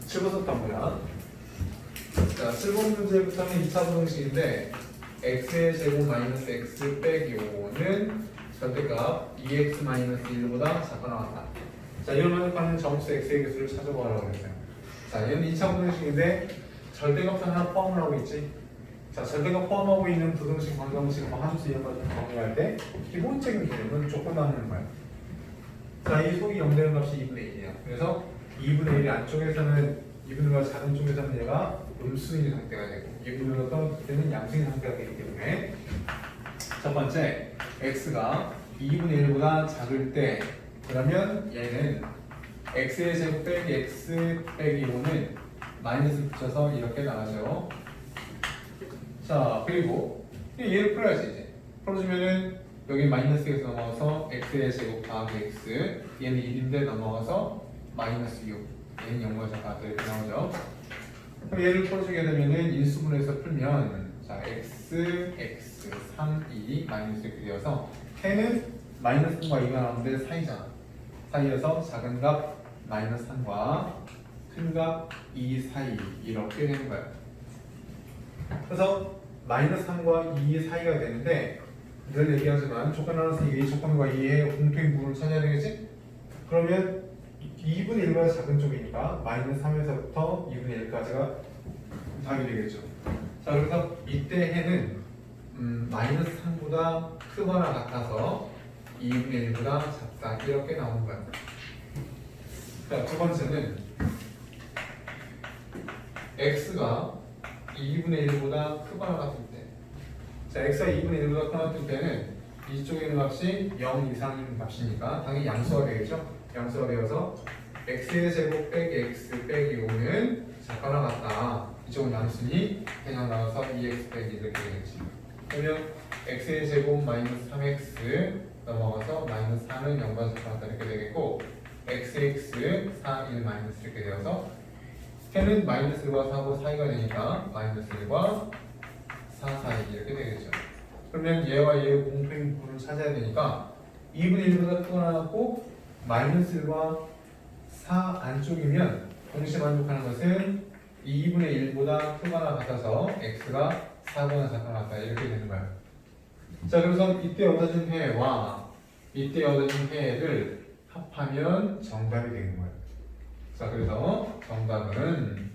7번 썼던 거야. 자, 7번 문제부터는 2차 부등식인데 x의 제곱 마이너스 x 빼기 5는 절대값 2x 마이너스 1보다 작거나 같다. 자, 이걸 만족하는 정수 x의 개수를 찾아보라고 했어요. 자, 얘는 2차 부등식인데 절대값을 하나 포함을 하고 있지. 자, 절대값 포함하고 있는 부등식, 방정식, 함수 이런 것을 정리할 때 기본적인 개념은 조건 나누는 거야. 자, 이 속이 0 되는 값이 2분의 1이야. 그래서 2분의 1이 안쪽에서는 2분의 1과 작은 쪽에서는 얘가 음수인 상태가 되고 2분의 1과 떠났을 때는 양수인 상태가 되기 때문에 첫 번째 x가 2분의 1보다 작을 때 그러면 얘는 x의 제곱 빼기 x 빼기 5는 마이너스 붙여서 이렇게 나가죠. 자, 그리고 얘를 풀어야지 이제. 풀어주면은 여기 마이너스에서 넘어가서 x의 제곱 더하기 x 얘는 1인데 넘어가서 마이너스 6 얘는 0과 작아 이렇게 나오죠. 그럼 얘를 풀어주게 되면은 인수분해해서 풀면 자 x, x, 3, 2 마이너스 이렇게 되어서 해는 마이너스 3과 2가 나오는데 사이잖아. 사이여서 작은 값 마이너스 3과 큰 값 2 사이 이렇게 되는 거야. 그래서 마이너스 3과 2 사이가 되는데 늘 얘기하지만 조건 하나서 이 조건과 이의 공통인 부분을 찾아야 되겠지? 그러면 2분의 1보다 작은 쪽이니까 마이너스 3에서부터 2분의 1까지가 답이 되겠죠. 자, 그래서 이때 해는 마이너스 3보다 크거나 같아서 2분의 1보다 작다 이렇게 나오는 거야. 자, 두 번째는 x가 2분의 1보다 크거나 같을 때 자, x가 2분의 1보다 크거나 같을 때는 이쪽에 있는 값이 0 이상인 값이니까 당연히 양수가 되겠죠? 양수가 되어서 x의 제곱 빼기 x 빼기 5는 작거나 같다. 이쪽은 양수니 그냥 나와서 2x 빼기 이렇게 되겠지. 그러면 x의 제곱 마이너스 3x 넘어가서 마이너스 4는 0과 작거나 같다 이렇게 되겠고 xx 4, 1 마이너스 이렇게 되어서 해는 마이너스 1과 4고 사이가 되니까 마이너스 1과 4 사이 이렇게 되겠죠. 그러면 얘와 얘의 공통인 부분을 찾아야 되니까 2분의 1보다 크거나 같고 마이너스 1과 4 안쪽이면 동시에 만족하는 것은 2분의 1보다 크거나 같아서 x가 4거나 작거나 같다 이렇게 되는 거야. 자, 그래서 이때 얻어진 해와 이때 얻어진 해를 합하면 정답이 되는 거예요. 자, 그래서 정답은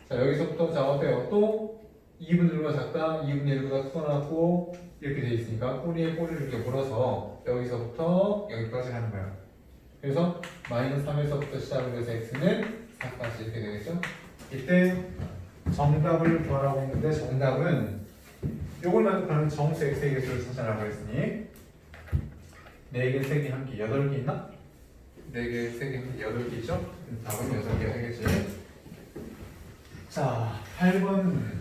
자 여기서부터 자 어때요? 또 2분의 1보다 작다, 2분의 1보다 크거나 같고 이렇게 돼 있으니까 꼬리에 꼬리를 이렇게 물어서 여기서부터 여기까지 하는 거예요. 그래서 마이너스 3에서부터 시작을 해서 x는 4까지 이렇게 되겠죠? 이때 정답을 구하라고 했는데 정답은 요걸 만족하는 정수 x의 개수를 찾아라고 했으니 4개, 3개, 1개, 8개 있나? 4개, 3개, 1개, 8개 있죠? 답은 6개가 되겠지. 자, 8번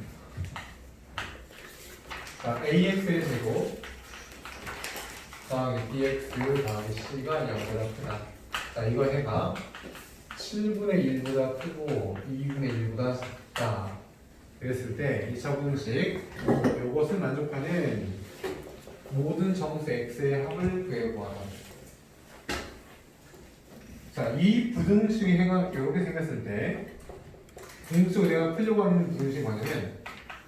자, ax의 제곱 더하기 bx 더하기 c가 0보다 크다. 자, 이거 해가 7분의 1보다 크고 2분의 1보다 작다. 그랬을 때 2차 부등식 요것을 만족하는 모든 정수 x의 합을 구해보아라. 자, 이 부등식의 해가 이렇게 생겼을 때 부등식을 내가 풀려고 하는 부등식이 뭐냐면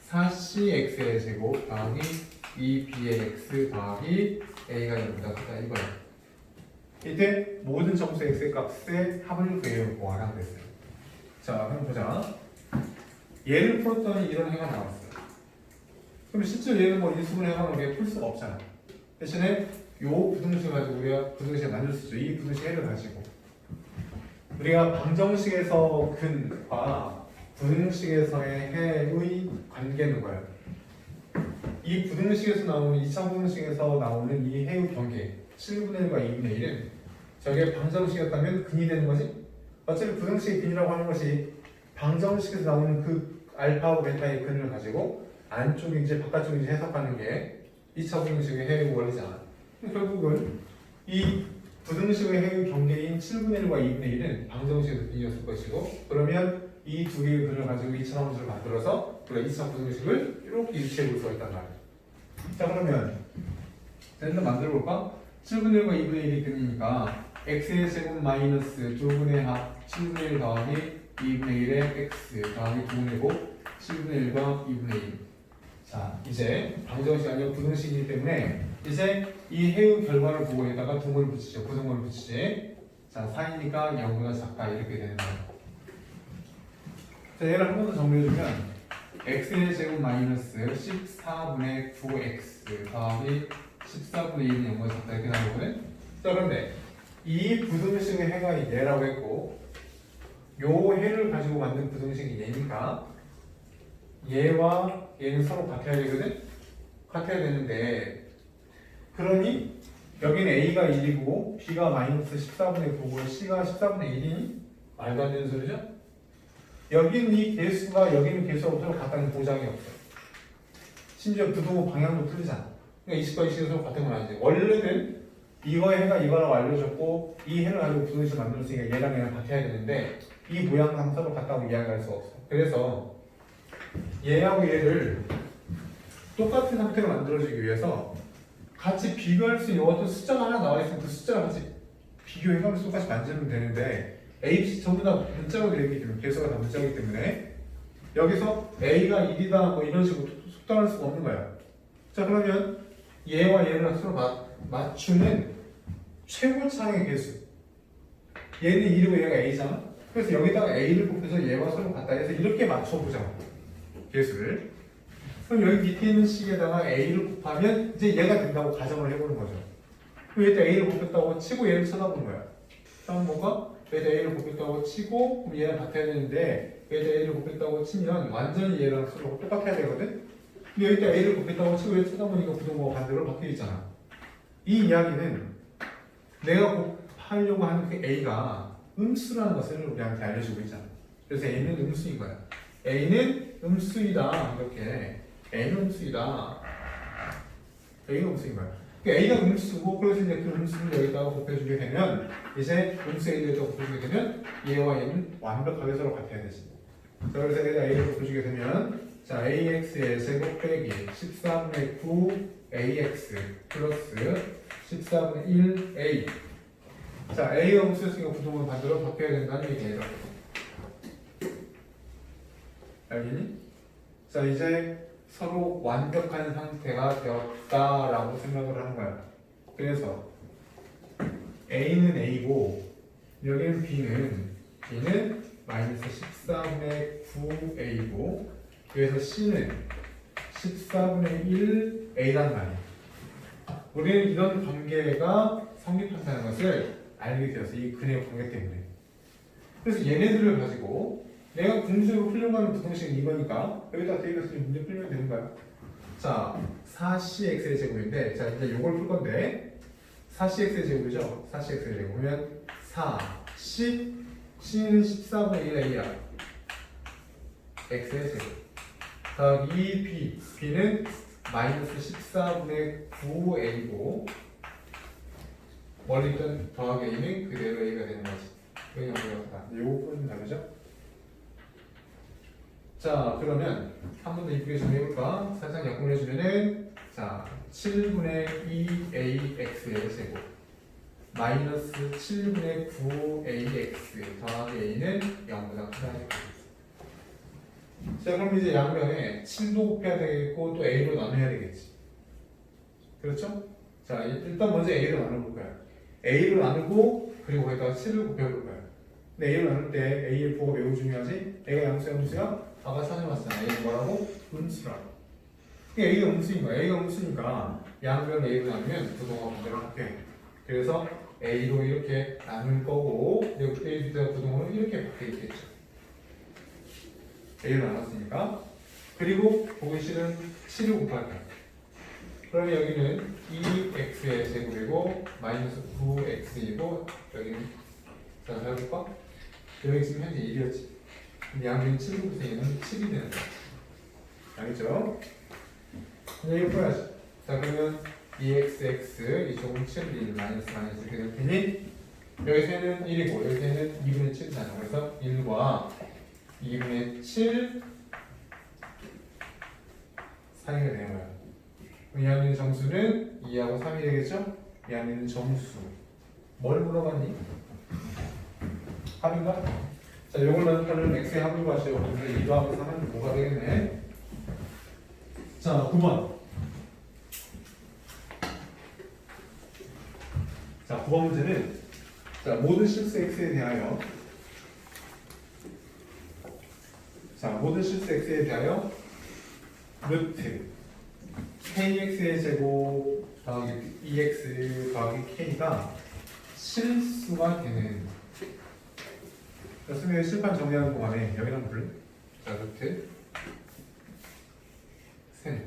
4cx의 제곱 더하기 2b의 x 더하기 a가 0보다 크다 이거야. 이때 모든 정수 x의 값의 합을 구해보아라 그랬어요. 자, 그럼 보자. 얘를 풀었더니 이런 해가 나왔어요. 그럼 실제로 얘는 뭐 인수분 해가는 게 풀 수가 없잖아. 대신에 요 부등식을 가지고 우리가 부등식을 만들 수 있죠. 이 부등식 해를 가지고 우리가 방정식에서 근과 부등식에서의 해의 관계는 뭐야? 이 부등식에서 나오는 2차 부등식에서 나오는 이 해의 경계 7분의 1과 2분의 1은 저게 방정식이었다면 근이 되는 거지? 어차피 부등식의 근이라고 하는 것이 방정식에서 나오는 그 알파하고 베타의 근을 가지고 안쪽인지 바깥쪽인지 해석하는 게 2차 부등식의 해의 원리잖아. 결국은 이 부등식의 해의 경계인 7분의 1과 2분의 1은 방정식에서 근이었을 것이고 그러면 이 두 개의 근을 가지고 2차 함수를 만들어서 우리가 2차 부등식을 이렇게 유추해 볼 수가 있단 말이야. 자, 그러면 일단 만들어 볼까? 7분의 1과 2분의 1이 근이니까 x의 제곱 마이너스 2분의 합 7분의 1 더하기 2분의 1의 x 더하기 2분의 5 7분의 1과 2분의 1. 자, 이제 방정식 아니면 부등식이기 때문에 이제 이 해의 결과를 보고 여기다가 동을 붙이죠. 부등을 붙이지. 자, 4이니까 0보다 작다 이렇게 되는 거예요. 자, 얘를 한 번 더 정리해주면 x의 제곱 마이너스 14분의 9x 더하기 14분의 2는 0보다 작다 이렇게 나오거든. 자, 그런데 이 부등식의 해가 얘라고 했고 요 해를 가지고 만든 부등식이 얘니까 얘와 얘는 서로 같아야 되거든? 같아야 되는데 그러니 여기는 a가 1이고 b가 마이너스 14분의 9고 c가 14분의 1이니? 말도 안 되는 소리죠? 여기는 이 개수가 여기는 개수가 서로 같다는 보장이 없어. 심지어 부등호 방향도 틀리잖아. 그러니까 20과 20이 서로 같은 건 아니지. 원래는 이거의 해가 이거라고 알려줬고 이 해를 가지고 부등식 만들었으니까 얘랑 얘랑 같아야 되는데 이 모양은 서로 같다고 이야기할 수가 없어. 그래서 얘하고 얘를 똑같은 상태로 만들어주기 위해서 같이 비교할 수 있는 어떤 숫자가 하나 나와 있으면 그 숫자를 같이 비교해가면서 똑같이 만들면 되는데 A, B 전부 다 문자로 되어 있기 때문에 개수가 다 문자이기 때문에 여기서 A가 1이다 뭐 이런 식으로 속단할 수가 없는 거야. 자, 그러면 얘와 얘를 서로 맞추는 최고차의 개수. 얘는 1이고 얘가 A잖아. 그래서 여기다가 A를 곱해서 얘와 서로 같다 해서 이렇게 맞춰보자. 개수를. 그럼 여기 밑에 있는 식에다가 A를 곱하면 이제 얘가 된다고 가정을 해보는 거죠. 그럼 여기다 A를 곱했다고 치고 얘를 쳐다보는 거야. 다음 뭔가? 여기다 A를 곱했다고 치고 그럼 얘랑 같아야 되는데 여기다 A를 곱했다고 치면 완전히 얘랑 서로 똑같아야 되거든? 근데 여기다 A를 곱했다고 치고 얘를 쳐다보니까 부등호가 반대로 바뀌어 있잖아. 이 이야기는 내가 곱하려고 하는 그 A가 음수라는 것을 우리한테 알려주고 있잖아. 그래서 A는 음수인 거야. A는 음수이다. 이렇게 A는 음수이다. A가 음수인 거야. 그러니까 A가 음수고 그래서 이제 그 음수를 여기다가 곱해주게 되면 이제 음수 A를 곱해주게 되면 얘와 얘는 완벽하게 서로 같아야 되지. 자, 그래서 여기다 A를 곱해주게 되면 자 AX의 제곱 빼기 14분의 9 AX 플러스 14분의 1 A. 자, A가 음수였으니까 부등호는 반대로 바뀌어야 된다는 얘기예요. 알겠니? 자, 이제 서로 완벽한 상태가 되었다라고 생각을 하는 거야. 그래서 A는 A고 여기는 B는 마이너스 14분의 9A고 여기서 C는 14분의 1 A란 말이야. 우리는 이런 관계가 성립한다는 것을 알게 되었어. 이 근의 관계 때문에. 그래서 얘네들을 가지고 내가 공식으로 풀려고 하는 부등식은 이거니까 여기다 대입해서 문제 풀면 되는 거야. 자, 4cx의 제곱인데 자 이제 요걸 풀 건데 4cx의 제곱이죠. 4cx의 제곱 보면 4c c는 14분의 1a야. x의 제곱 더하기 b는 마이너스 14분의 9a고 원래 있던 더하기 a는 그대로 a가 되는 거지. 그냥 어려웠다. 요거 풀면 다르죠? 자, 그러면 한 번 더 이쁘게 정리해볼까? 살짝 약분해주면은 자 7분의 2ax의 제곱 마이너스 7분의 9ax 더하기 a는 0보다 크다. 자, 그럼 이제 양변에 7도 곱해야 되겠고 또 a로 나눠야 되겠지. 그렇죠? 자, 일단 먼저 a로 나눠볼 거야. a로 나누고 그리고 거기다가 7을 곱해볼 거야. 근데 a로 나눌 때 a의 부호가 매우 중요하지. a가 양수야 음수야? 아까 찾아봤잖아. A는 뭐라고? 음수라고. 그러니까 A가 음수인 거야. A가 음수니까 양변 A로 나누면 부동호가 반대로 바뀌어. 그래서 A로 이렇게 나눌 거고 여기 A부터 부동호는 이렇게 바뀌어 있겠죠. A로 나눴으니까. 그리고 보기 싫은 7을 곱할 거야. 그러면 여기는 2x의 제곱이고 마이너스 9x이고 여기는 자, 해볼까? 여기 지금 현재 1이었지. 양변 7로 곱하면 7이 되는 거야. 알겠죠? 이제 이거 풀어야지. 자, 그러면 2xx 이쪽은 7, 1, 마이너스 이렇게 될 테니 여기서는 1이고 여기서는 2분의 7이잖아. 그래서 1과 2분의 7 사이가 되는 거야. 이 안에 있는 정수는 2하고 3이 되겠죠? 이 안에 있는 정수 뭘 물어봤니? 합인가? 자, 요걸로 하는 x의 합을 구하시오. 그래서 2 더하기 3은 뭐가 되겠네? 자, 9번. 자, 9번 문제는 자, 모든 실수 x에 대하여 루트 kx의 제곱 더하기 2x 더하기 k가 실수가 되는. 자, 선생님 실판 정리하는 동안에 여기다 한번 볼래? 자, 루트 세모.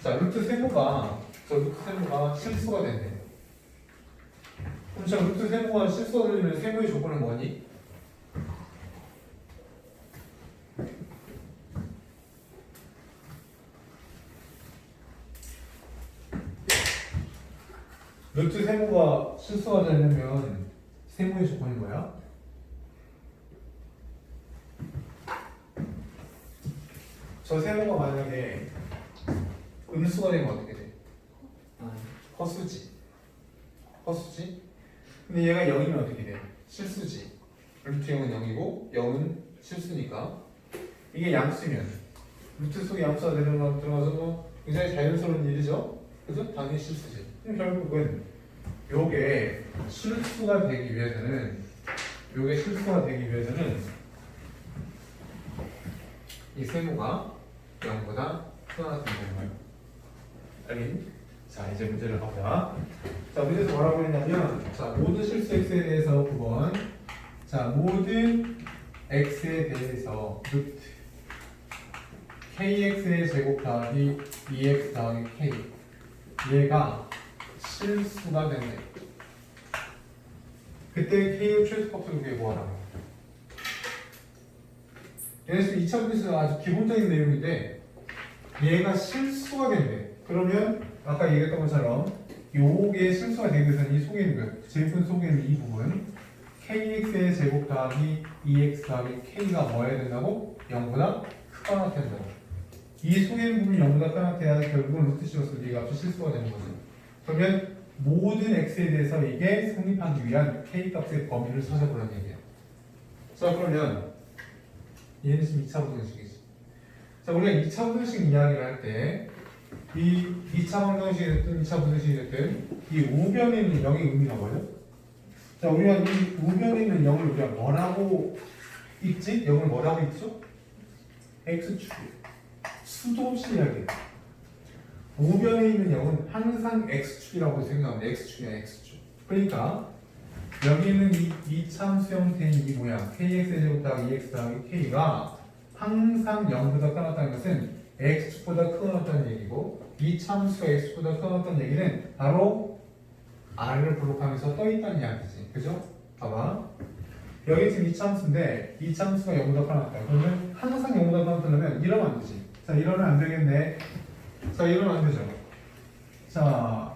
자, 루트 세모가 실수가 된대. 그럼 자, 루트 세모가 실수가 되면 세모의 조건은 뭐니? 루트 세모가 실수가 되려면 세모의 조건이 뭐야? 저 세모가 만약에 음수가 되면 어떻게 돼? 허수지. 근데 얘가 0이면 어떻게 돼? 실수지. 루트 0은 0이고 0은 실수니까 이게 양수면 루트 속에 양수가 들어가서 뭐 굉장히 자연스러운 일이죠? 그죠? 당연히 실수지. 그럼 결국은 요게 실수가 되기 위해서는 이 세모가 0보다 크거나 되는 거예요. 알겠니? 자, 이제 문제를 가보자. 자, 문제에서 뭐라고 했냐면, 자, 모든 실수 x에 대해서 9번. 자, 모든 x에 대해서 루트 kx의 제곱 더하기 2x 더하기 k. 얘가 실수가 되네. 그때 k의 최소값을 구해보아라. 얘는 지금 2차 분식은 아주 기본적인 내용인데 얘가 실수가 된대. 그러면 아까 얘기했던 것처럼 요게 실수가 되기 위해서는 이 속에 있는 거, 제분 속에 있는 이 부분 kx의 제곱 더하기 2x 더하기 k가 뭐 해야 된다고? 0보다 크거나 된다고. 이 속에 있는 부분이 0보다 크거나 돼야 결국은 루트 씌워서 이 값이 실수가 되는 거죠. 그러면 모든 x에 대해서 이게 성립하기 위한 k 값의 범위를 찾아보라는 얘기예요. 자, 그러면 얘는 지금 2차 부등식이지. 자, 우리가 2차 부등식 이야기를 할 때 이 2차 부등식이 됐든 2차 부등식이 됐든 이 우변에 있는 0의 의미가 뭐죠? 자, 우리가 이 우변에 있는 0을 우리가 뭐라고 읽지? 0을 뭐라고 읽죠? x축. 수도 없이 이야기해. 우변에 있는 0은 항상 x축이라고 생각하면 x축이야, x축. 그러니까 여기 있는 이 참수 형태인 이 모양 kx의 제곱 더하기 2x 더하기 k가 항상 0보다 커졌다는 것은 x축보다 커졌다는 얘기고, 이 참수가 x축보다 커졌다는 얘기는 바로 r을 블록하면서 떠있다는 이야기지. 그죠? 봐봐. 여기 지금 이 참수인데 이 참수가 0보다 커졌다. 그러면 항상 0보다 커졌다면 이러면 안 되지. 자, 이러면 안 되겠네. 자, 이러면 안 되죠. 자,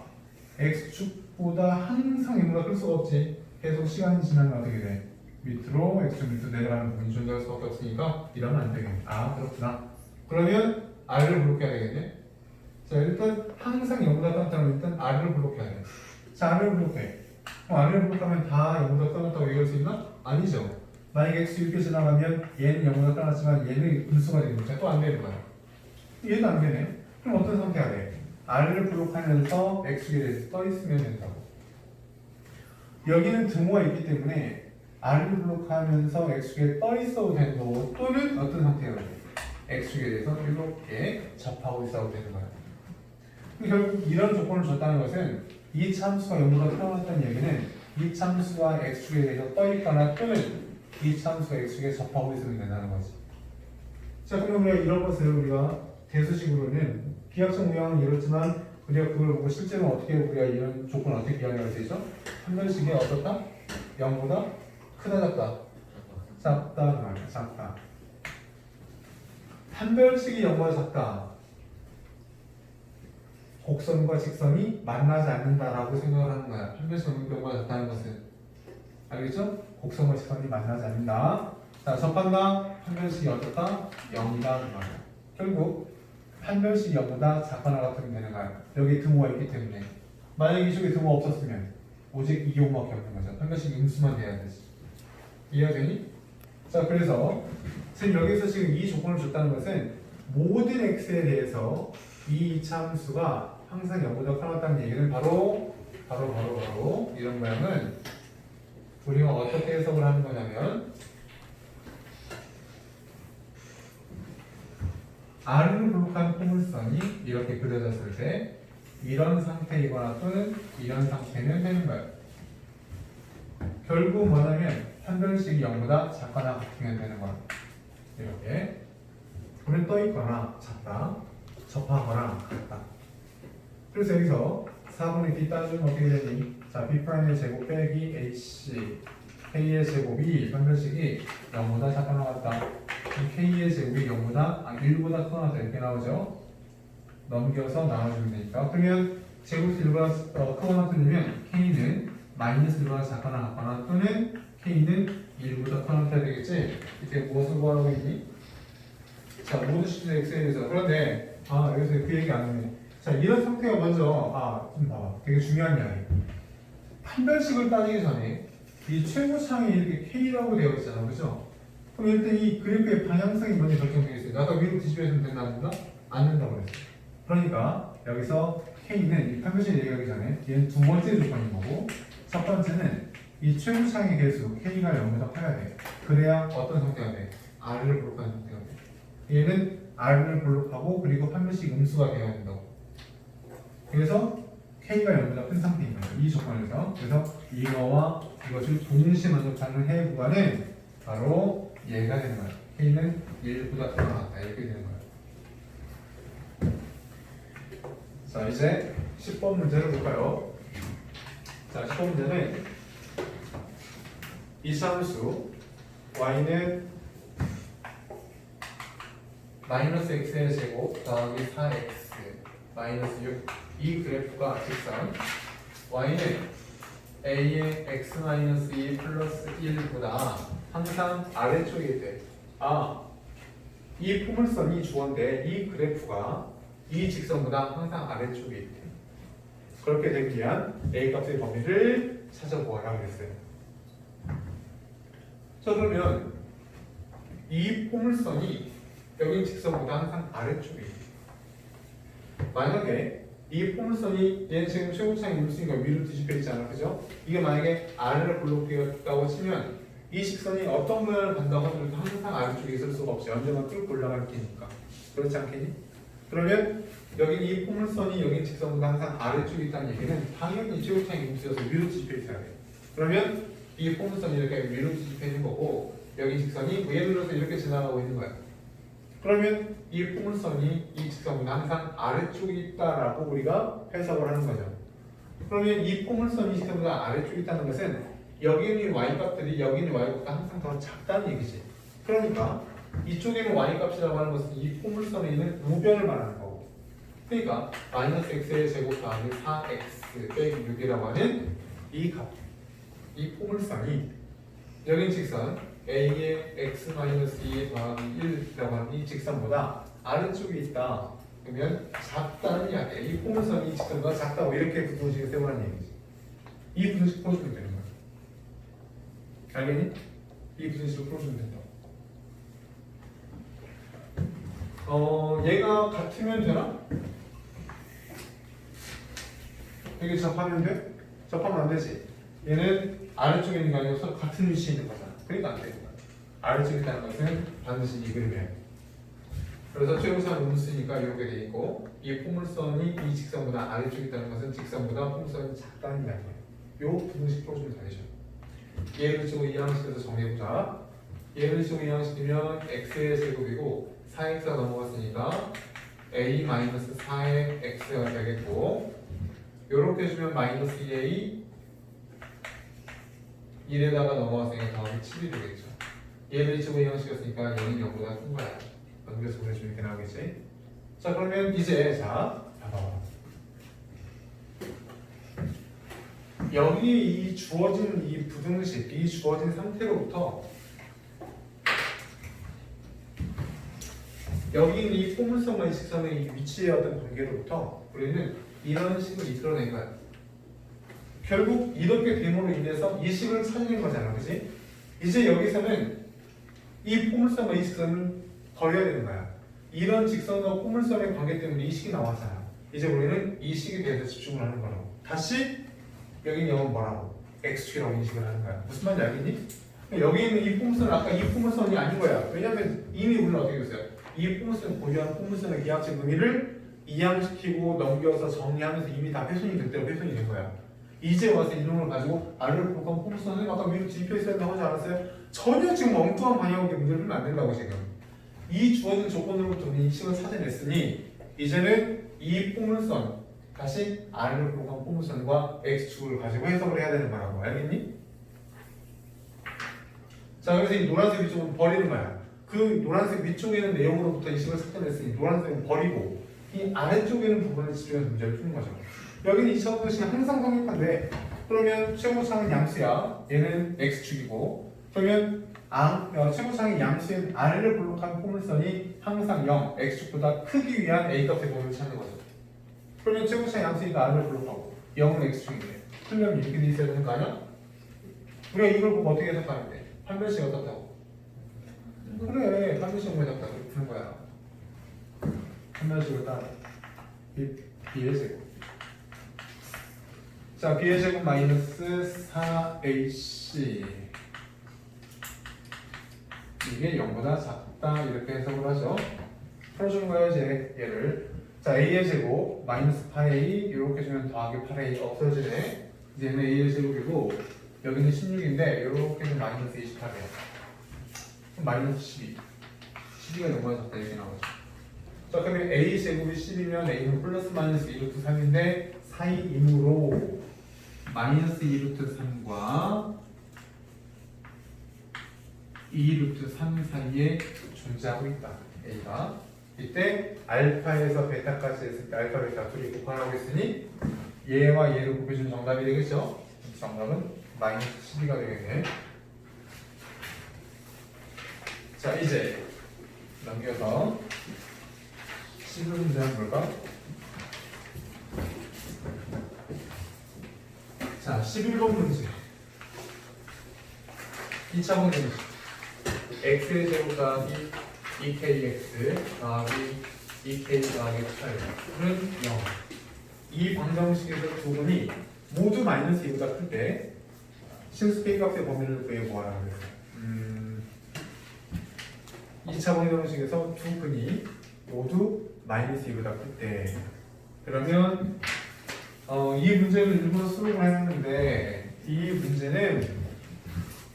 x축보다 항상 0보다 클 수가 없지. 계속 시간이 지나면 어떻게 돼? 밑으로 x축 밑으로 내려가는 부분이 존재할 수밖에 없으니까 이러면 안 되겠네. 아, 그렇구나. 그러면 r을 블록해야 되겠네. 자, 일단 항상 0보다 커졌다면 일단 r을 블록해야 돼. 자, r을 블록해. 그럼 r을 블록하면 다 0보다 커졌다고 얘기할 수 있나? 아니죠. 만약에 x 이렇게 지나가면 얘는 0보다 커졌지만 얘는 분수가 되는 거야. 또 안 되는 거야. 얘는 안 되네. 그럼 어떤 상태가 돼? r을 블록하면서 x에 대해서 떠있으면 된다고. 여기는 등호가 있기 때문에 r을 블록하면서 x축에 떠있어도 되는 거고, 또는 어떤 상태가 돼? x축에 대해서 이렇게 접하고 있어도 되는 거야. 결국 이런 조건을 줬다는 것은 이 참수가 0보다 크다는 얘기는 이 참수가 x축에 대해서 떠있거나 또는 이 참수가 x축에 접하고 있으면 된다는 거지. 자, 그럼 우리가 이런 것을 우리가 대수식으로는 비약적 모양은 이렇지만 우리가 그걸 보고 실제로 어떻게 우리가 이런 조건을 어떻게 이야기할 수 있어? 판별식이 어떻다? 0보다 크다 작다? 작다 말이야. 작다. 판별식이 0보다 작다. 곡선과 직선이 만나지 않는다라고 생각을 하는 거야. 판별식이 0보다 작다는 것은. 알겠죠? 곡선과 직선이 만나지 않는다. 자, 접한다. 판별식이 어떻다? 0이다 말이야. 결국 판별식이 0보다 작거나 같으면 되는 거야. 여기 등호가 있기 때문에. 만약에 이쪽에 등호가 없었으면 오직 이 경우밖에 없는 거죠. 판별식이 음수만 돼야 되지. 이해가 되니? 자, 그래서 지금 여기서 지금 이 조건을 줬다는 것은 모든 x에 대해서 이 이차 함수가 항상 0보다 커다란 얘기는 바로 이런 모양은 우리가 어떻게 해석을 하는 거냐면 R을 블록한 포물선이 이렇게 그려졌을 때 이런 상태이거나 또는 이런 상태는 되는 거예요. 결국 뭐냐면 판별식이 0보다 작거나 같으면 되는 거야. 이렇게 불은 떠 있거나 작다, 접하거나 같다. 그래서 여기서 4분의 D 따주면 어떻게 되니? 자, B'의 제곱 빼기 H K의 제곱이 판별식이 0보다 작거나 같다. 그럼 K의 제곱이 1보다 크거나 같다 이렇게 나오죠. 넘겨서 나눠주면 되니까. 그러면 제곱이 1보다 크거나 틀리면 K는 마이너스 1보다 작거나 같거나 또는 K는 1보다 크거나 같아야 되겠지? 이때 무엇을 구하고 있니? 자, 모두 시즌 X에 대해서. 그런데 여기서 그 얘기 안 했네. 자, 이런 상태가 먼저 좀 봐봐. 되게 중요한 이야기. 판별식을 따지기 전에 이 최고차항이 이렇게 K라고 되어 있잖아, 그죠? 그럼 일단 이 그래프의 방향성이 먼저 결정되어 있어요. 아까 위로 뒤집어주면 된다, 안 된다? 안 된다고 그랬어. 그러니까 여기서 K는 이 판별식 얘기하기 전에 얘는 두 번째 조건인 거고, 첫 번째는 이 최고차항의 개수 K가 0보다 커야 돼. 그래야 어떤 상태가 돼? R을 블록하는 상태가 돼. 얘는 R을 블록하고 그리고 판별식 음수가 되어야 된다고. 그래서 K가 0보다 큰 상태인 거예요. 이 조건에서. 그래서 이거와 이것을 동시에 만족하는 해외 구간은 바로 얘가 되는 거예요. K는 1보다 크거나 같다. 이렇게 되는 거예요. 자, 이제 10번 문제를 볼까요? 자, 10번 문제는 이차함수 y는 마이너스 x의 제곱 더하기 4x 마이너스 6 이 그래프가 직선 y는 a의 x-2 플러스 1보다 항상 아래쪽에 있대. 이 포물선이 주어인데 이 그래프가 이 직선보다 항상 아래쪽에 있대. 그렇게 되기 위한 a 값의 범위를 찾아보아라 그랬어요. 자, 그러면 이 포물선이 여기 직선보다 항상 아래쪽에 있대. 만약에 이 포물선이 얘는 지금 최고차항이 물수니까 위로 뒤집혀 있잖아, 그죠? 이게 만약에 아래로 블록되었다고 치면 이 직선이 어떤 모양을 간다고 하더라도 항상 아래쪽에 있을 수가 없지. 언제나 쭉 올라갈 테니까. 그렇지 않겠니? 그러면 여기 이 포물선이 여기 직선보다 항상 아래쪽에 있다는 얘기는 당연히 최고차항이 물수여서 위로 뒤집혀 있어야 돼. 그러면 이 포물선이 이렇게 위로 뒤집혀 있는 거고 여기 직선이 위에 눌러서 이렇게 지나가고 있는 거야. 그러면 이 포물선이 이 직선보다 항상 아래쪽에 있다라고 우리가 해석을 하는 거죠. 그러면 이 포물선이 이 직선보다 아래쪽에 있다는 것은 여기 있는 y값들이 여기 있는 y값보다 항상 더 작다는 얘기지. 그러니까 이쪽에 있는 y값이라고 하는 것은 이 포물선에 있는 우변을 말하는 거고. 그러니까 마이너스 x의 제곱 더하기 4x 빼기 6이라고 하는 이 값, 이 포물선이 여긴 직선 a의 x-2 더하기 1이라고 하는 이 직선보다 아래쪽에 있다. 그러면 작다는 이야기야. 이 포물선이 이 직선보다 작다고 이렇게 부등식을 세우라는 얘기지. 이 부등식 풀어주면 되는 거야. 알겠니? 이 부등식을 풀어주면 된다. 얘가 같으면 되나? 여기 접하면 돼? 접하면 안 되지. 얘는 아래쪽에 있는 게 아니고 서로 같은 위치에 있는 거잖아. 그러니까 안 되는 거야. 아래쪽에 있다는 것은 반드시 이 그림이야. 그래서 최고차항 음수니까 이렇게 돼 있고 이 포물선이 이 직선보다 아래쪽에 있다는 것은 직선보다 포물선이 작다는 이야기야. 요 부등식 풀어주면 되죠. 얘를 지금 이항식에서 정리해보자. 얘를 지금 이항시키면 x의 제곱이고 4x가 넘어갔으니까 a-4의 x가 되겠고 요렇게 해주면 마이너스 2a 1에다가 넘어갔으니까 다음에 7이 되겠죠. 얘를 지금 이항시켰으니까 얘는 0보다 큰 거야. 넘겨서 보내주면 이렇게 나오겠지. 자, 그러면 이제 봐봐. 여기 이 주어진 이 부등식, 이 주어진 상태로부터 여기 있는 이 포물선과 이 직선의 이 위치의 어떤 관계로부터 우리는 이런 식을 이끌어낸 거야. 결국 이렇게 됨으로 인해서 이 식을 찾는 거잖아, 그렇지? 이제 여기서는 이 포물선과 이 직선을 더해야 되는 거야. 이런 직선과 포물선의 관계 때문에 이 식이 나왔어요. 이제 우리는 이 식에 대해서 집중을 하는 거라고. 다시 여기 영은 뭐라고? x축이라고 인식을 하는 거야. 무슨 말인지 알겠니? 여기 있는 이 포물선은 아까 이 포물선이 아닌 거야. 왜냐면 이미 우리는 어떻게 됐어요? 이 포물선 고유한 포물선의 기하학적 의미를 이양시키고 넘겨서 정리하면서 이미 다 훼손이 된 대로 훼손이 된 거야. 이제 와서 이놈을 가지고 R을 볼까 포물선을 아까 위로 뒤집혀 있어야 된다고 하지 않았어요? 전혀 지금 엉뚱한 방향으로 문제를 풀면 안 된다고 지금. 이 주어진 조건으로부터 우리 이 식을 찾아냈으니 이제는 이 포물선 다시 R을 볼까 포물선과 X축을 가지고 해석을 해야 되는 거라고. 알겠니? 자, 그래서 이 노란색 위쪽은 버리는 거야. 그 노란색 위쪽에는 내용으로부터 이 식을 찾아냈으니 노란색은 버리고 이 아래쪽에는 부분에 집중해서 문제를 푸는 거죠. 여기는 2차 방정식이 항상 성립한데 그러면 최고차는 양수야. 얘는 x축이고 그러면 최고차의 양수인 r을 볼록한 포물선이 항상 0, x축보다 크기 위한 a 값의 범위를 찾는 거죠. 그러면 최고차의 양수니까 r을 볼록하고 0은 x축인데 그러면 이렇게 돼 있어야 되는 거 아니야? 우리가 이걸 보고 어떻게 해석하는데? 판별식 어떻다고? 그래, 판별식 해석다 그렇게 푸는 거야. 판별식을 따라 b의 제곱. 자, b의 제곱 마이너스 4ac 이게 0보다 작다 이렇게 해석을 하죠. 풀어주는 거예요 이제 얘를. 자, a의 제곱 마이너스 8a 이렇게 주면 더하기 8a 없어지네. 이제 얘는 a의 제곱이고 여기는 16인데 이렇게 좀 마이너스 28이에요. 마이너스 12 12가 너무 작다 이렇게 나오죠. 자, 그러면 a 제곱이 10이면 a는 플러스 마이너스 2루트 3인데 사이이므로 마이너스 2루트 3과 2루트 3 사이에 존재하고 있다. a가 이때 알파에서 베타까지 했을 때 알파 베타 둘이 곱하라고 했으니 얘와 얘를 곱해준 정답이 되겠죠? 정답은 마이너스 12가 되겠네. 자, 이제 넘겨서 11 문제 한번 볼까? 자, 11번 문제 2차 방정식 x의 제곱 더하기 2kx 더하기 2k 더하기 8은 0. 이 방정식에서 두 분이 모두 마이너스 2보다 클 때 실수 k값의 범위를 구해보아라 그랬어요. 2차 방정식에서 두 근이 모두 마이너스 2보다 클 때 그러면 이 문제를 일부러 수록을 했는데 이 문제는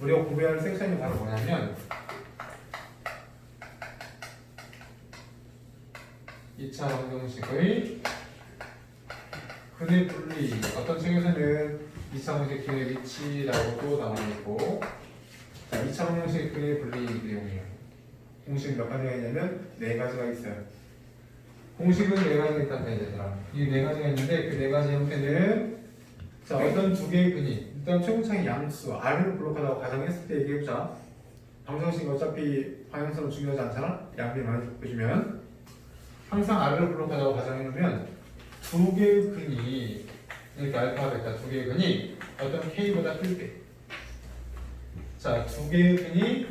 우리가 구해야 할 섹션이 바로 뭐냐면 2차 방정식의 근의 분리 어떤 책에서는 2차 방정식 근의 위치라고도 나와 있고 자, 2차 방정식 근의 분리 내용이에요. 공식 몇 가지가 있냐면 4가지가 있어요. 공식은 4가지가 있다는 얘기더라. 이 4가지가 있는데 그 4가지 형태는 자, 어떤 두 개의 근이 일단 최고차의 양수 R을 블록하다고 가정했을 때 얘기해보자. 방정식이 어차피 방향성은 중요하지 않잖아. 양비 많이 곱해주면 항상 R을 블록하다고 가정해놓으면 두 개의 근이 이렇게 알파, 베타 두 개의 근이 어떤 K보다 클 때 자, 두 개의 근이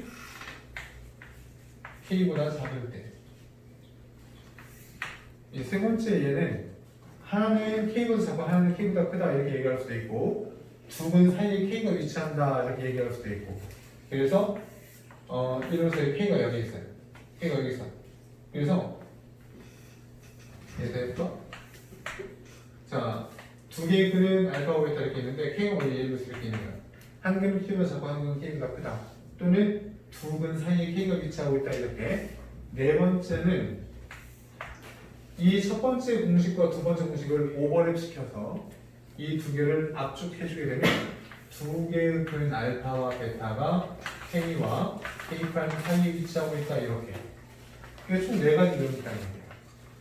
K보다 작을 때 이 세 번째 얘는 하나는 K보다 작고 하나는 K보다 크다 이렇게 얘기할 수도 있고 두 근 사이에 K가 위치한다 이렇게 얘기할 수도 있고 그래서 이로서의 K가 여기 있어요. K가 여기 있어. 그래서 얘들부터 자, 두 개의 근은 알파와 베타 이렇게 있는데 K가 원래 이렇게 있는 거야. 한 근은 K보다 작고 한 근은 K보다 크다. 또는 두 근 사이에 K가 위치하고 있다 이렇게. 네 번째는 이 첫 번째 공식과 두 번째 공식을 오버랩 시켜서 이 두 개를 압축해주게 되면 두 개의 근 알파와 베타가 K와 K' 사이에 위치하고 있다 이렇게. 이게 총 4가지 이론이 있다는 거예요.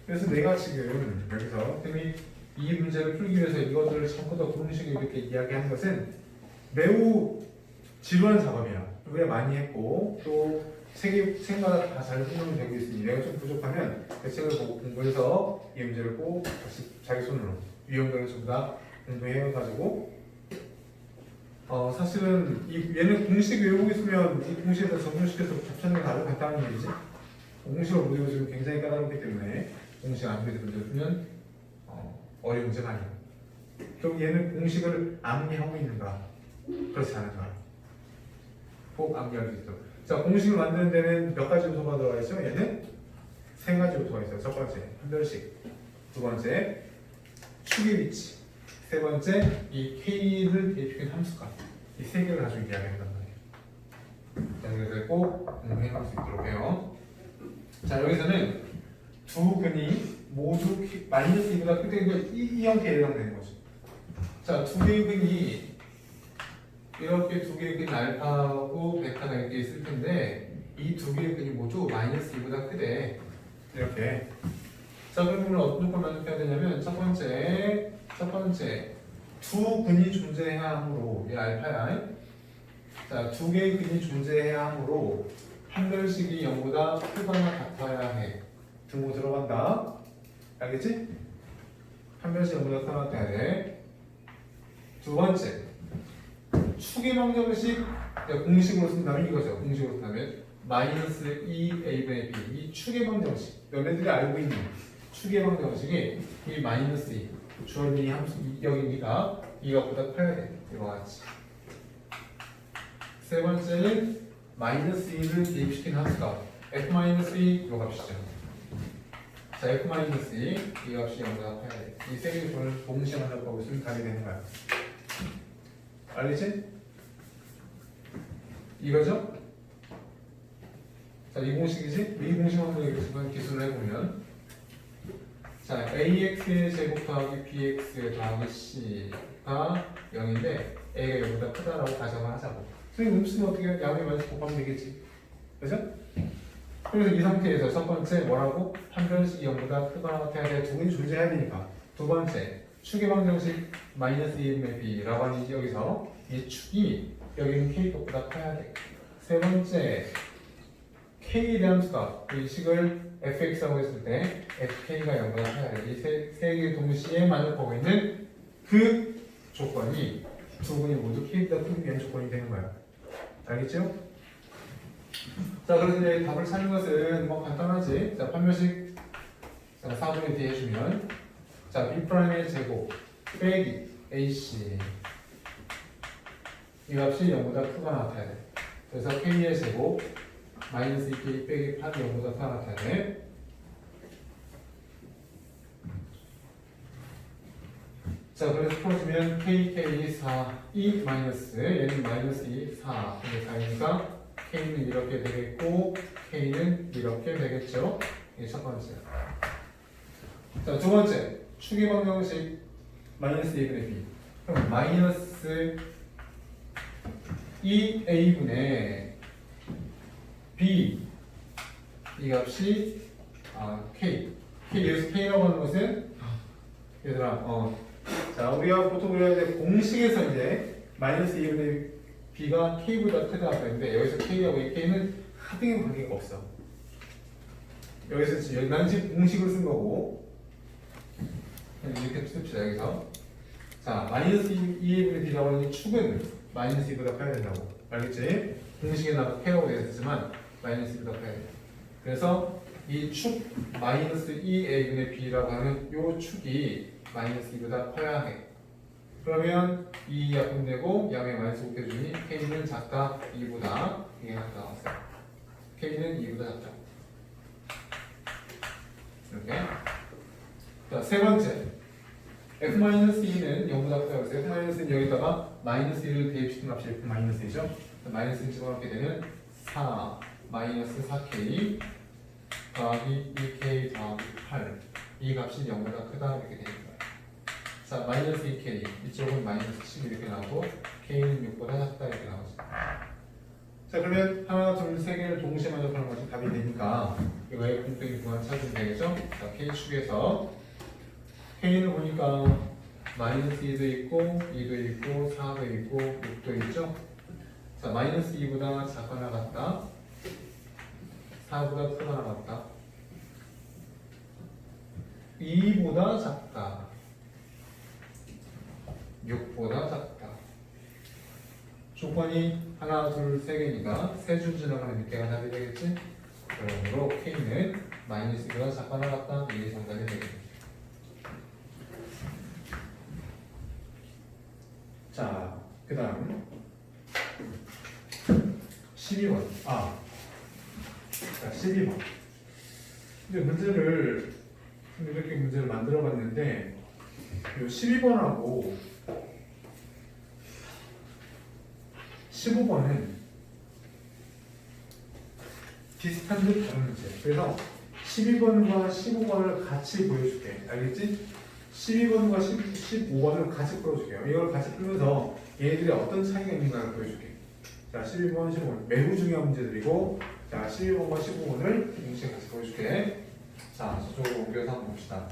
그래서 내가 지금 여기서 쌤이 이 문제를 풀기 위해서 이것들을 전부 다 공식을 이렇게 이야기하는 것은 매우 지루한 작업이야. 왜 많이 했고 또 책마다 다 잘 설명이 되고 있으니 내가 좀 부족하면 그 책을 보고 공부해서 이 문제를 꼭 다시 자기 손으로 유형들을 전부 다 공부해가지고 사실은 얘는 공식 외우고 있으면 이 공식에서 적용시켜서 곱하는 게 아주 간단한 일이지. 공식을 못 외우면 굉장히 까다롭기 때문에 공식 안 외우면 어려운 문제가 아니에요. 그럼 얘는 공식을 암기하고 있는가? 그렇지 않은가? 꼭 암기할 수 있도록. 자, 공식을 만드는 데는 몇 가지 요소가 들어가 있죠? 얘는 세 가지 요소가 있어요. 첫 번째, 판별식. 두 번째, 축의 위치. 세 번째, 이 K를 대입시킨 함수값. 이 세 개를 가지고 이야기한단 말이에요. 자, 그래서 꼭 공부해볼 수 있도록 해요. 자, 여기서는 두 근이 모두 마이너스 2보다 크게 이 형태에 해당되는 거죠. 자, 두 개의 근이 이렇게 두 개의 근이 알파하고 베타가 이렇게 있을 텐데 이 두 개의 근이 모두 마이너스 2보다 크대. 이렇게. 자, 그러면 어떤 걸 만족해야 되냐면 첫 번째 두 근이 존재해야 하므로 이 알파야. 자, 두 개의 근이 존재해야 하므로 판별식이 0보다 크거나 같아야 해. 등호 들어간다. 알겠지? 판별식 0보다 크거나 같아야 돼. 두 번째, 축의 방정식 공식으로 쓴다면 이거죠. 공식으로 쓴다면 마이너스 2a분의 b. 이 축의 방정식, 너네들이 알고 있는 축의 방정식이 이 마이너스 2 주어진 이 함수 여기니까 이것보다 커야 돼. 이와 같이. 세 번째는 마이너스 2를 대입시킨 함수가 f-2 요 값이죠. 자, f-2 이 값이 0보다 커야 돼. 이 세 개의 조건을 동시에 만족하고 있으면 답이 되는 거야. 알겠지? 이거죠? 자, 이 공식이지? 이 공식 한번 여기서 기술을 해보면 자, ax의 제곱 더하기 bx 더하기 c가 0인데 a가 0보다 크다라고 가정을 하자고. 선생님 음수는 어떻게 양의 만수 곱하면 되겠지? 그죠? 그래서 이 상태에서 첫 번째 뭐라고? 판별식이 0보다 크거나 같아야 돼. 두 근이 존재해야 되니까. 두 번째 축의 방정식 마이너스 2분의 b라고 하니 여기서 이 축이 여기는 k값보다 커야 돼. 세 번째 k에 대한 수값 이 식을 fx라고 했을 때 fk가 0보다 커야 돼. 이 세 개 동시에 만족하고 있는 그 조건이 두 분이 모두 k보다 큰 위한 조건이 되는 거야. 알겠죠? 자, 그래서 이제 답을 찾는 것은 뭐 간단하지. 자, 판별식 4분의 D 해주면 자, B'의 제곱 빼기 AC 이 값이 0보다 크거나 같아야 돼. 그래서 K의 제곱 마이너스 2K 빼기 8이 0보다 크거나 같아야 돼. 자, 그래서 풀어주면 KK 4 2 마이너스 얘는 마이너스 2 4 근데 4이니까 K는 이렇게 되겠고 K는 이렇게 되겠죠. 이게 첫 번째. 자, 두 번째 축의 방정식 마이너스 2분의 b. 그럼 마이너스 2a분의 b 이 값이 k. 여기서 k라고 하는 것은 얘들아 자, 우리가 보통 그래야 돼. 공식에서 이제 마이너스 2분의 b가 k보다 크다 그랬는데 여기서 k하고 이 k는 하등의 관계가 없어. 여기서 지금 난 지금 공식을 쓴 거고 이렇게 씁시다. 여기서 자, 마이너스 2분의 b라고 하는 이 축은 마이너스 2보다 커야 된다고. 알겠지? 공식에 나도 k라고 되어 있지만 마이너스 2보다 커야 돼. 그래서 이 축 마이너스 2a분의 b라고 하는 이 축이 마이너스 2보다 커야 해. 그러면 2 약분되고 양의 마이너스 곱해주니 k는 작다 2보다 이게 작다 나왔어요. k는 2보다 작다. 이렇게. 자, 세 번째 f-2는 0보다 크다고 했어요. f-2는 여기다가 마이너스 1을 대입시킨 값이 f-2죠. 마이너스 1 집어넣게 되면 4 마이너스 4k 더하기 2k 더하기 8 이 값이 0보다 크다 이렇게 되는 거예요. 자, 마이너스 2k 이쪽은 마이너스 7 이렇게 나오고 k는 6보다 작다 이렇게 나오죠. 자, 그러면 하나, 둘, 세 개를 동시에 만족하는 것이 답이 되니까 이거의 공통인 구간 찾으면 되겠죠? 자, k축에서 k는 보니까 마이너스 2도 있고 2도 있고 4도 있고 6도 있죠? 자, 마이너스 2보다 작거나 같다 4보다 크거나 같다 2보다 작다 6보다 작다 구간이 하나, 둘, 세 개니까 세 줄 지나가는 몇 개가 답이 되겠지? 그러므로 K는 마이너스 2보다 작거나 같다. 이게 정답이 되겠지. 자, 그 다음 12번. 자, 12번. 근데 문제를 이렇게 문제를 만들어 봤는데 이 12번하고 15번은 비슷한 듯 다른 문제. 그래서 12번과 15번을 같이 보여줄게. 알겠지? 12번과 15번을 같이 풀어줄게요. 이걸 같이 풀면서 얘들이 어떤 차이가 있는가를 보여줄게. 자, 12번, 15번 매우 중요한 문제들이고, 자, 12번과 15번을 동시에 같이 보여줄게. 자, 저쪽으로 옮겨서 한번 봅시다.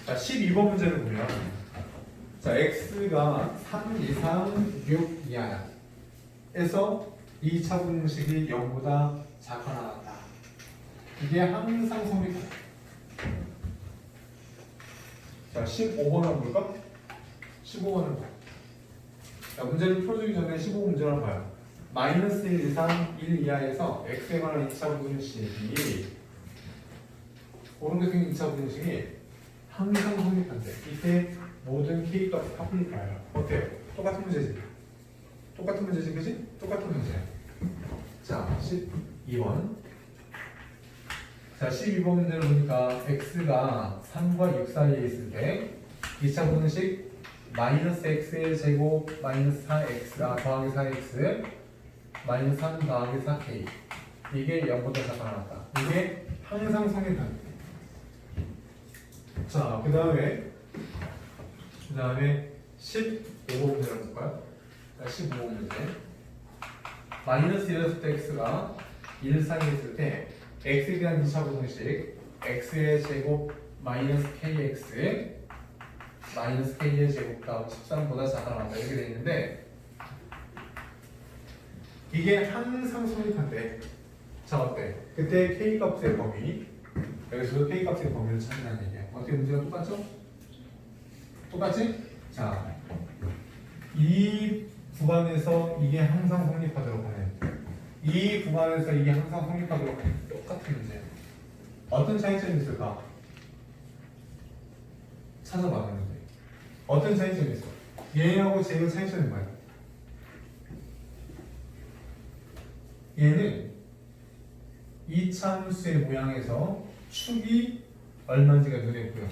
자, 12번 문제를 보면, 자, x가 3 이상 6 이하야. 에서 2차 공식이 0보다 작거나 같다. 이게 항상 성립한다. 자, 15번을 볼까? 15번을 봐. 자, 문제를 풀어주기 전에 15번 문제를 봐요. 마이너스 1 이상 1 이하에서 x에 관한 2차 분식이 오른쪽 생긴 2차 분식이 항상 성립한대. 이때 모든 k값이 합리파예요. 어때요? 똑같은 문제지? 똑같은 문제지, 그지? 똑같은 문제. 자, 12번. 자, 12번 문제를 보니까 x가 3과 6 사이에 있을 때 2차 분식 마이너스 x의 제곱 마이너스 4x 더하기 4x 마이너스 3 더하기 4k 이게 0보다 작거나 같다. 이게 항상 성립한다. 자, 그 다음에 15번 문제를 볼까요? 자, 15번 문제. 마이너스 1에서 x가 1 사이에 있을 때 x에 대한 2차 분식 x의 제곱 마이너스 kx 마이너스 k의 제곱값 13보다 작거나 같다 이렇게 되어 있는데 이게 항상 성립한대. 자, 어때? 그때 k값의 범위 여기서도 k값의 범위를 찾으라는 얘기야. 어떻게 문제가 똑같죠? 똑같지? 자, 이 구간에서 이게 항상 성립하도록 하는 이 구간에서 이게 항상 성립하도록 하는 똑같은 문제예요. 어떤 차이점이 있을까? 찾아봐. 어떤 차이점이 있어? 얘하고 쟤의 차이점이 뭐야? 얘는 이차함수의 모양에서 축이 얼마인지가 눈에 보여.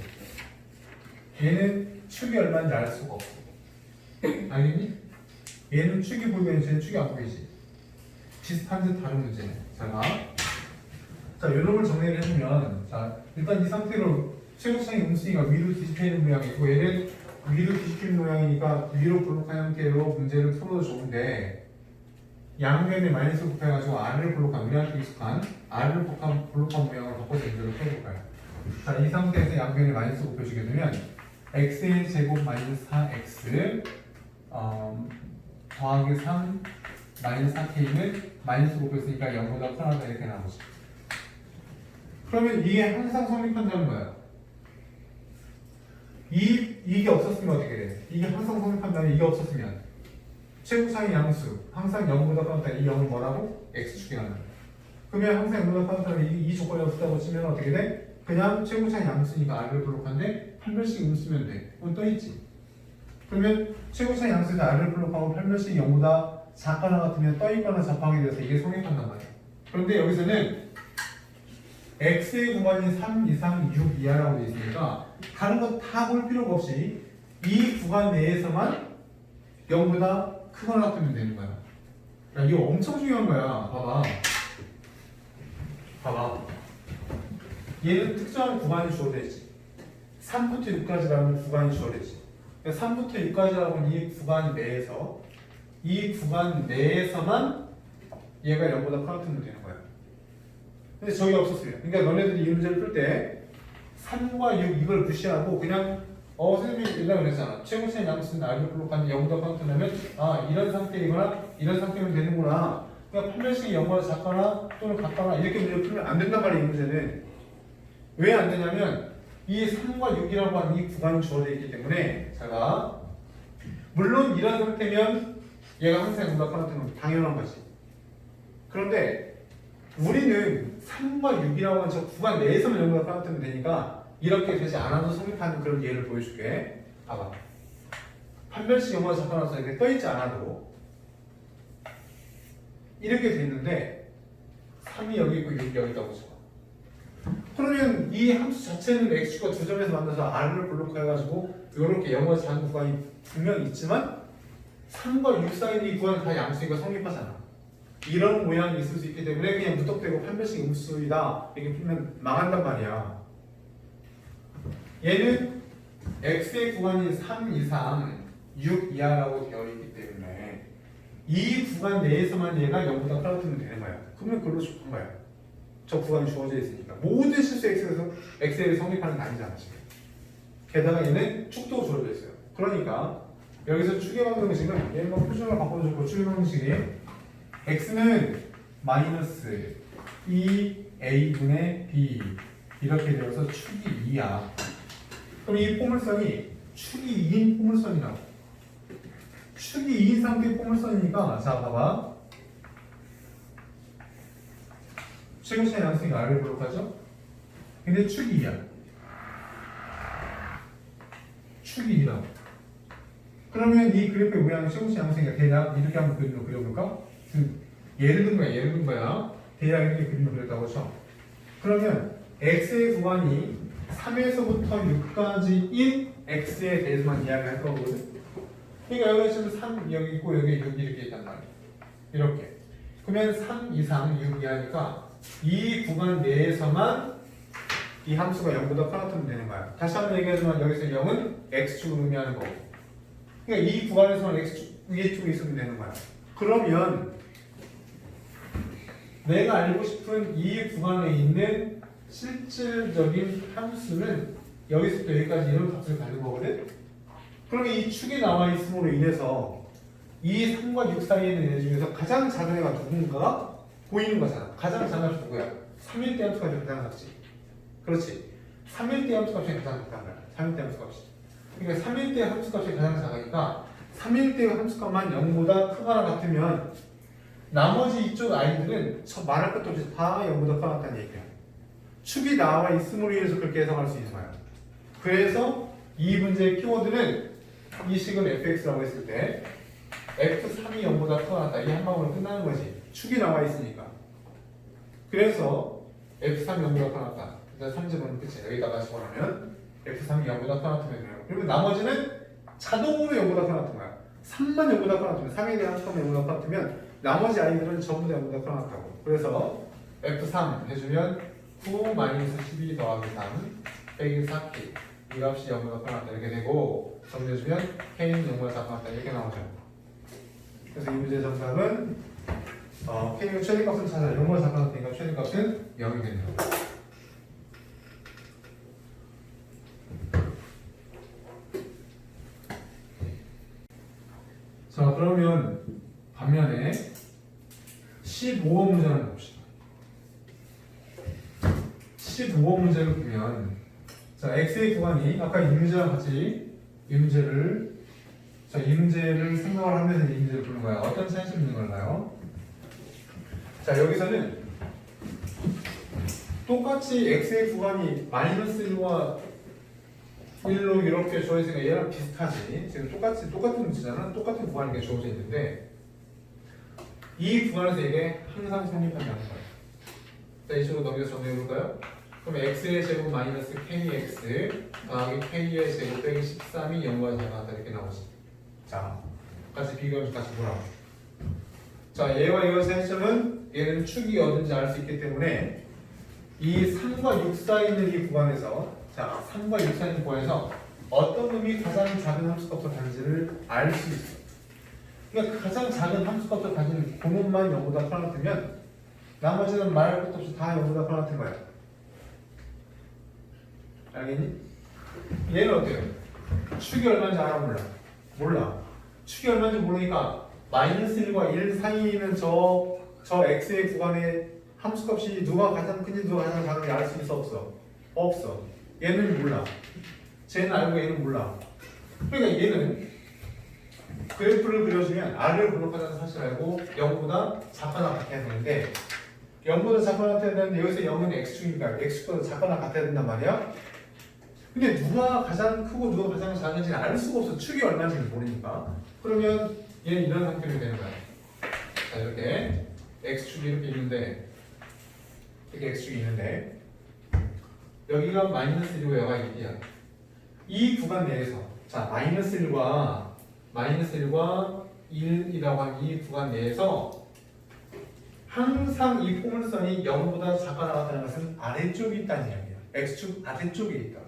얘는 축이 얼마인지 알 수가 없어. 알겠니? 얘는 축이 보이면 쟤는 축이 안 보이지. 비슷한 듯 다른 문제네. 자, 요놈을 정리를 해주면, 자, 일단 이 상태로 최고차의 음수가 위로 뒤집혀 있는 모양이고, 얘는 위로 뒤집힌 모양이니까 위로 블록한 형태로 문제를 풀어도 좋은데, 양변에 마이너스 곱해가지고 R을 블록한, 우리한테 익숙한 R을 블록한 모양을 바꿔서 문제를 풀어볼까요? 자, 이 상태에서 양변에 마이너스 곱해주게 되면, x의 제곱 마이너스 4x, 더하기 3 마이너스 4k는 마이너스 곱했으니까 0보다 편하다 이렇게 나오죠. 그러면 이게 항상 성립한다는 거야. 이게 없었으면 어떻게 돼? 이게 항상 성립한다면 이게 없었으면 최고차의 양수 항상 0보다 편하다. 이 0은 뭐라고? x축이 하는 거야. 그러면 항상 0보다 편하다면 이 조건이 없었다고 치면 어떻게 돼? 그냥 최고차의 양수니까 R을 블록한데 판별식 음수면 돼. 그건 떠있지. 그러면 최고차의 양수에서 R을 블록하고 판별식이 0보다 작거나 같으면 떠있거나 접하게 돼서 이게 성립한단 말이야. 그런데 여기서는 x의 구간이 3 이상 6 이하라고 되어 있으니까 다른 거 다 볼 필요가 없이 이 구간 내에서만 0보다 크거나 같으면 되는 거야. 야, 이거 엄청 중요한 거야. 봐봐. 얘는 특정한 구간이 주어져 있지. 3부터 6까지라는 구간이 주어져 있지. 3부터 6까지라는 이 구간 내에서 이 구간 내에서만 얘가 0보다 커트면 되는 거야. 근데 저기 없었어요. 그러니까 너네들이 이 문제를 풀 때 3과 6 이걸 무시하고 그냥 선생님이 옛날에 그랬잖아. 최고차의 양수는 R을 블록하는데 0보다 커트면 이런 상태이거나 이런 상태면 되는구나. 그러니까 판별식이 0보다 작거나 또는 같거나 이렇게 문제를 풀면 안 된단 말이야. 이 문제는. 왜 안 되냐면 이 3과 6이라고 하는 이 구간이 주어져 있기 때문에 물론 이런 상태면 얘가 항상 0보다 커 같으면 당연한 거지. 그런데 우리는 3과 6이라고 하는 저 구간 내에서만 0보다 커 같으면 되니까 이렇게 되지 않아도 성립하는 그런 예를 보여줄게. 봐봐. 판별식 0보다 작아서 이렇게 떠있지 않아도 이렇게 돼 있는데 3이 여기 있고 6이 여기 있다고 쳐. 그러면 이 함수 자체는 x축과 두 점에서 만나서 r을 블록해가지고 이렇게 0보다 작은 구간이 분명히 있지만 3과 6 사이의 이 구간은 다 양수니까 성립하잖아. 이런 모양이 있을 수 있기 때문에 그냥 무턱대고 판별식 음수이다 이렇게 풀면 망한단 말이야. 얘는 x의 구간이 3 이상 6 이하라고 되어 있기 때문에 이 구간 내에서만 얘가 0보다 커지면 되는 거야. 그러면 그걸로 족한 거야. 저 구간이 주어져 있으니까 모든 실수 x에 성립하는 게 아니잖아 지금. 게다가 얘는 축도 주어져 있어요. 그러니까 여기서 추계 방정식은 얘는 뭐 표준으로 바꿔주고 추계 방정식이 x는 마이너스 2a분의 b 이렇게 되어서 축이 2야. 그럼 이 포물선이 축이 2인 포물선이라고. 축이 2인 상태의 포물선이니까 자 봐봐. 최근차의 양수니까 r을 블록하죠? 근데 축이 2야. 축이 2라고. 그러면 이 그래프의 모양이 최근차의 양수니까 대략 이렇게 한번 그림으로 그려볼까? 예를 든 거야. 대략 이렇게 그림을 그렸다고 쳐. 그러면 x의 구간이 3에서부터 6까지인 x에 대해서만 이야기할 거거든. 그러니까 여기 지금 3 여기 있고 여기 6 이렇게 있단 말이야. 이렇게. 그러면 3 이상 6 이하니까 이 구간 내에서만 이 함수가 0보다 커지면 되는 거야. 다시 한번 얘기하지만 여기서 0은 x축을 의미하는 거고. 그러니까 이 구간에서만 x축 위에 축이 있으면 되는 거야. 그러면 내가 알고 싶은 이 구간에 있는 실질적인 함수는 여기서부터 여기까지 이런 값을 가진 거거든? 그러면 이 축이 나와 있음으로 인해서 이 3과 6 사이에 있는 애 중에서 가장 작은 애가 누군가가 보이는 거잖아. 가장 작은 값이 누구야? 3일대 함수 값이 가장 작지. 그렇지. 3일대 함수 값이 가장 작단 말이야. 3일대 함수 값이. 그러니까 3일대 함수 값이 가장 작으니까 3일대 함수 값만 0보다 크거나 같으면 나머지 이쪽 아이들은 저 말할 것도 없이 다 0보다 커졌다는 얘기야. 축이 나와 있음으로 인해서 그렇게 해석할 수 있는 거야. 그래서 이 문제의 키워드는 이 식은 fx라고 했을 때 f3이 0보다 커졌다. 이 한 방울로 끝나는 거지. 축이 나와 있으니까. 그래서 f3이 0보다 커졌다. 그래서 3제곱은 끝이야. 여기다가 집어넣으면 f3이 0보다 커졌으면 돼요. 그리고 나머지는 자동으로 0보다 커졌던 거야. 3만 0보다 커졌으면 3에 대한 수가 0보다 커졌으면 나머지 아이들은 전부 다 0보다 커졌다고. 그래서 f3 해주면 9 마이너스 12 더하기 3 빼기 4k 이 값이 0보다 커졌다 이렇게 되고 정리해주면 k는 0보다 커졌다 이렇게 나오죠. 그래서 이 문제의 정답은 k는 최대값을 찾아 0보다 커졌으니까 최대값은 0이겠네요. 자 그러면 반면에 15번 문제를 한번 봅시다. 15번 문제를 보면 자 x의 구간이 아까 이 문제랑 같이 이 문제를 생각을 하면서 이 문제를 보는 거야. 어떤 차이점이 있는 걸까요? 자 여기서는 똑같이 x의 구간이 마이너스 1과 1로 이렇게 주어져 있으니까 얘랑 비슷하지. 지금 똑같은 문제잖아. 똑같은 구간이 이렇게 주어져 있는데 이 구간에서 이게 항상 성립한다는 거예요. 자, 이쪽으로 넘겨서 정리해볼까요? 그럼 x의 제곱 마이너스 kx 더하기 k의 제곱 빼기 13이 0보다 작다 이렇게 나오지. 자, 같이 비교하면서 같이 보라고. 자, 얘와 얘와 차이점은 얘는 축이 어딘지 알 수 있기 때문에 이 3과 6 사이에 있는 이 구간에서 자, 3과 6 사이에 있는 구간에서 어떤 놈이 가장 작은 함수값을 가진지를 알 수 있어. 그러니까 가장 작은 함수값을 가진 놈만 0보다 커 같으면 나머지는 말할 것도 없이 다 0보다 커 같은 거야. 알겠니? 얘는 어때요? 축이 얼마인지 알아 몰라? 몰라. 축이 얼마인지 모르니까 마이너스 1과 1 사이에 있는 저 x의 구간의 함수값이 누가 가장 큰지 누가 가장 작은지 알 수 있어 없어? 없어. 얘는 몰라. 쟤는 알고 얘는 몰라. 그러니까 얘는 그래프를 그려주면 R을 블록하자는 사실 알고 0보다 작거나 같아야 되는데 0보다 작거나 같아야 되는데 여기서 0은 X축이니까 X보다 작거나 같아야 된단 말이야. 근데 누가 가장 크고 누가 가장 작은지 알 수가 없어. 축이 얼마인지 모르니까. 그러면 얘는 이런 상태로 되는 거야. 자, 이렇게 X축이 이렇게 있는데 이렇게 X축이 있는데 여기가 마이너스 1이고 여기가 1이야. 이 구간 내에서 자 마이너스 1과 1이라고 하는 이 구간 내에서 항상 이 포물선이 0보다 작거나 같다는 것은 아래쪽에 있다는 이야기야. X축 아래쪽에 있다.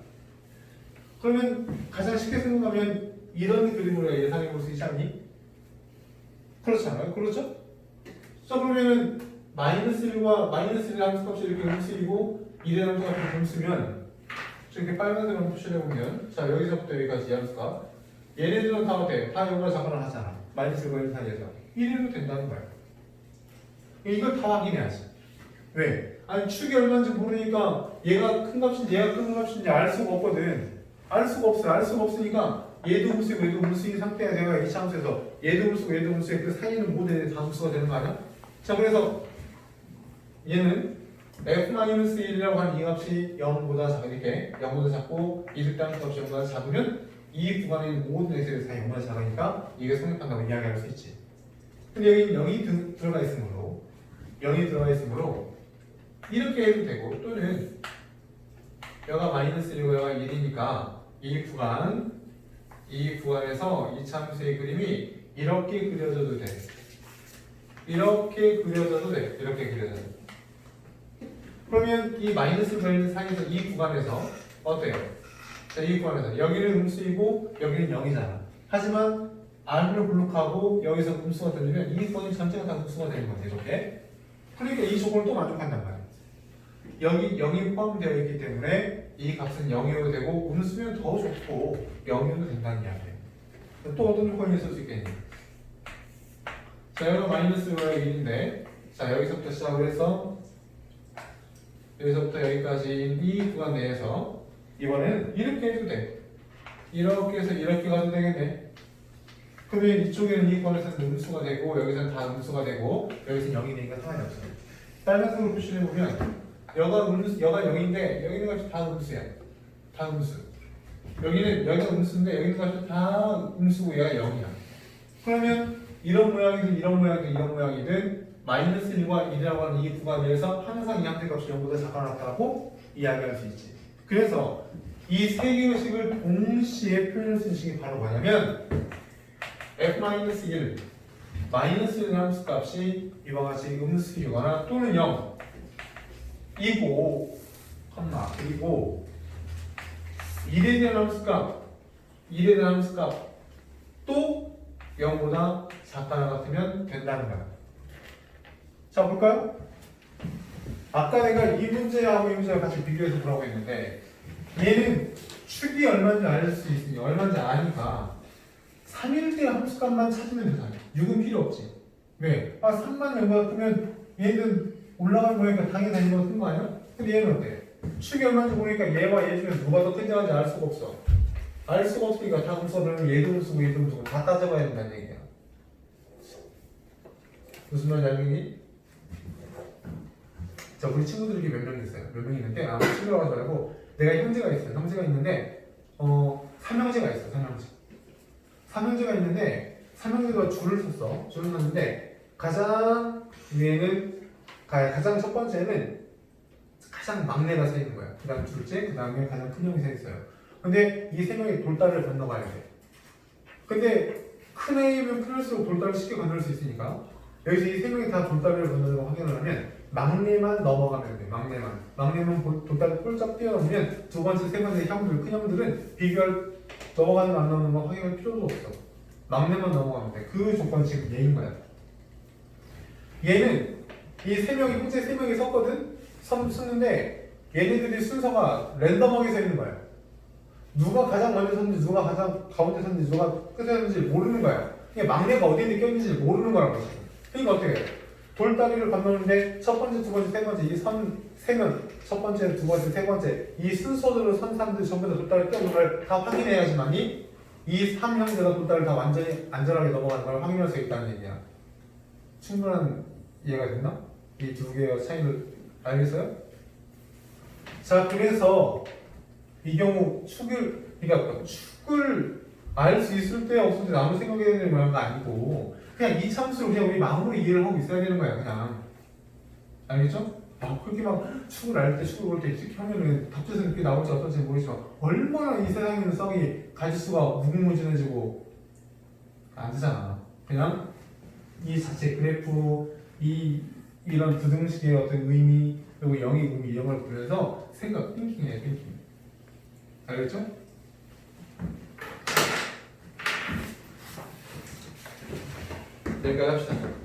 그러면 가장 쉽게 생각하면 이런 그림으로 예상해 볼 수 있지 않니? 그렇잖아요. 그렇죠? 자 그러면은 마이너스 1과 마이너스 1의 함수값이 이렇게 음수이고 1의 함수값이 음수면 이렇게 빨간색으로 표시를 해보면 자 여기서부터 여기까지 이 함수값 얘네들은 다 어때? 다 0보다 작거나 하잖아. 마이너스 1과 1 사이에서 1로 된다는 거야. 이걸 다 확인해야지. 왜? 아니 축이 얼마인지 모르니까 얘가 큰 값인지 얘가 큰 값인지 알 수가 없거든. 알 수가 없어. 알 수가 없으니까 얘도 음수고 얘도 음수인 상태가 내가 이 함수에서 얘도 음수고 얘도 음수에 그 사이는 모든 다 음수가 되는 거 아니야? 자 그래서 얘는 f-1이라고 하는 이 값이 0보다 작으니까 0보다 작고 이 값이 0보다 작으면 이 구간에 있는 모든 x의 사이 0보다 작으니까 이게 성립한다고 이야기할 수 있지. 근데 여기 0이 들어가 있으므로 0이 들어가 있으므로 이렇게 해도 되고 또는 여가 마이너스 1이고 여가 1이니까 이 구간에서 이 참수의 그림이 이렇게 그려져도 돼. 이렇게 그려져도 돼. 이렇게 그려져도 돼. 그러면 이 마이너스 1 사이에서 이 구간에서 어때요? 자, 이 구간에서 여기는 음수이고 여기는 0이잖아. 하지만 R을 블록하고 여기서 음수가 들리면 이 구간이 전체가 다 음수가 되는 거지. 이렇게. 그러니까 이 조건을 또 만족한단 말이야. 여기 0이 포함되어 있기 때문에 이 값은 0이어도 되고 음수면 더 좋고 0이어도 된다는 이야기예요. 또 어떤 조건이 있을 수 있겠니? 자, 여기가 마이너스 1인데 자, 여기서부터 시작을 해서 여기서부터 여기까지 이 구간 내에서 이번에는 이렇게 해도 돼. 이렇게 해서 이렇게 가도 되겠네. 그러면 이쪽에는 이 구간에서는 음수가 되고 여기서는 다 음수가 되고 여기서는 0이 되니까 상관이 없어요. 빨간색으로 표시를 해보면 여가 0인데 여기 있는 값이 다 음수야. 다 음수. 여기가 음수인데 여기 있는 값이 다 음수고 얘가 0이야. 그러면 이런 모양이든 이런 모양이든 마이너스 1과 1이라고 하는 이 구간에서 항상 이 함수값이 0보다 작거나 같다고 이야기할 수 있지. 그래서 이 세 개의 식을 동시에 표현할 수 있는 식이 바로 뭐냐면 f-1 마이너스 1 함수값이 이와 같이 음수이거나 또는 0 이고 그리고 1에 대한 함수값 또 0보다 작거나 같으면 된다는 거야. 자 볼까요? 아까 내가 이 문제하고 이 문제를 같이 비교해서 보라고 했는데 얘는 축이 얼마인지 알 수 있으니 얼마인지 아니까 3일 대 함수값만 찾으면 되잖아. 6은 필요 없지. 왜? 3만 0보다 크면 얘는 올라가는 거니까 당연히 얘보다 큰 거 아니야? 근데 얘는 어때? 축이 얼마인지 모르니까 얘와 얘 중에 누가 더 큰지 알 수가 없어. 알 수가 없으니까 다 음수는 얘도 음수고 다 따져봐야 된다는 얘기야. 무슨 말인지 알겠니? 자, 우리 친구들이 몇 명 있어요. 몇 명 있는데 아무 친구라고 하지 말고 내가 형제가 있어요. 형제가 있는데 삼형제가 있어. 삼형제가 있는데 삼형제가 줄을 섰어. 줄을 섰는데 가장 위에는 가장 첫 번째는 가장 막내가 서 있는 거야. 그 다음 둘째, 그 다음에 가장 큰 형이 서 있어요. 근데 이 세 명이 돌다리를 건너가야 돼. 근데 큰 A면 클수록 돌다리를 쉽게 건널 수 있으니까 여기서 이 세 명이 다 돌다리를 건너는 거 확인을 하면 막내만 넘어가면 돼. 막내만 돌다리 폴짝 뛰어넘으면 두 번째, 세 번째 형들, 큰 형들은 비교할 넘어가는 안 넘는 거 확인할 필요도 없어. 막내만 넘어가면 돼. 그 조건이 지금 얘인 거야. 얘는 이 세 명이 형제 세 명이 섰거든. 섰는데 얘네들이 순서가 랜덤하게 서 있는 거야. 누가 가장 먼저 섰는지, 누가 가장 가운데 섰는지, 누가 끝에 섰는지 모르는 거야. 그러니까 막내가 어디 있는지 껴있는지 모르는 거라고. 그러니까 어떻게 해? 돌다리를 건너는데 첫 번째, 두 번째, 세 번째 이 세면 첫 번째, 두 번째, 세 번째 이 순서대로 선 사람들 전부 다 돌다리 뛰어오는 걸 다 확인해야지만이 이 3형제가 또다를 다 완전히 안전하게 넘어가는 걸 확인할 수 있다는 얘기야. 충분한 이해가 됐나? 이 두 개의 차이를 알겠어요? 자, 그래서 이 경우 그러니까 축을 알 수 있을 때 없을 때 아무 생각해야 되는 거 아니고 그냥 이 참수를 그냥 우리 마음으로 이해를 하고 있어야 되는 거야, 그냥. 알겠죠? 그렇게 막 축을 알 때 축을 볼 때 이렇게 하면은 답재선 그렇게 나올지 어떨지 모르지만 얼마나 이 세상에 있는 썩이 가지수가 무궁무진해지고 안 되잖아. 그냥 이 자체 그래프 이런 부등식의 어떤 의미 그리고 영의 의미 이런 걸 보면서 띵킹해. 알겠죠? 여기까지 합시다.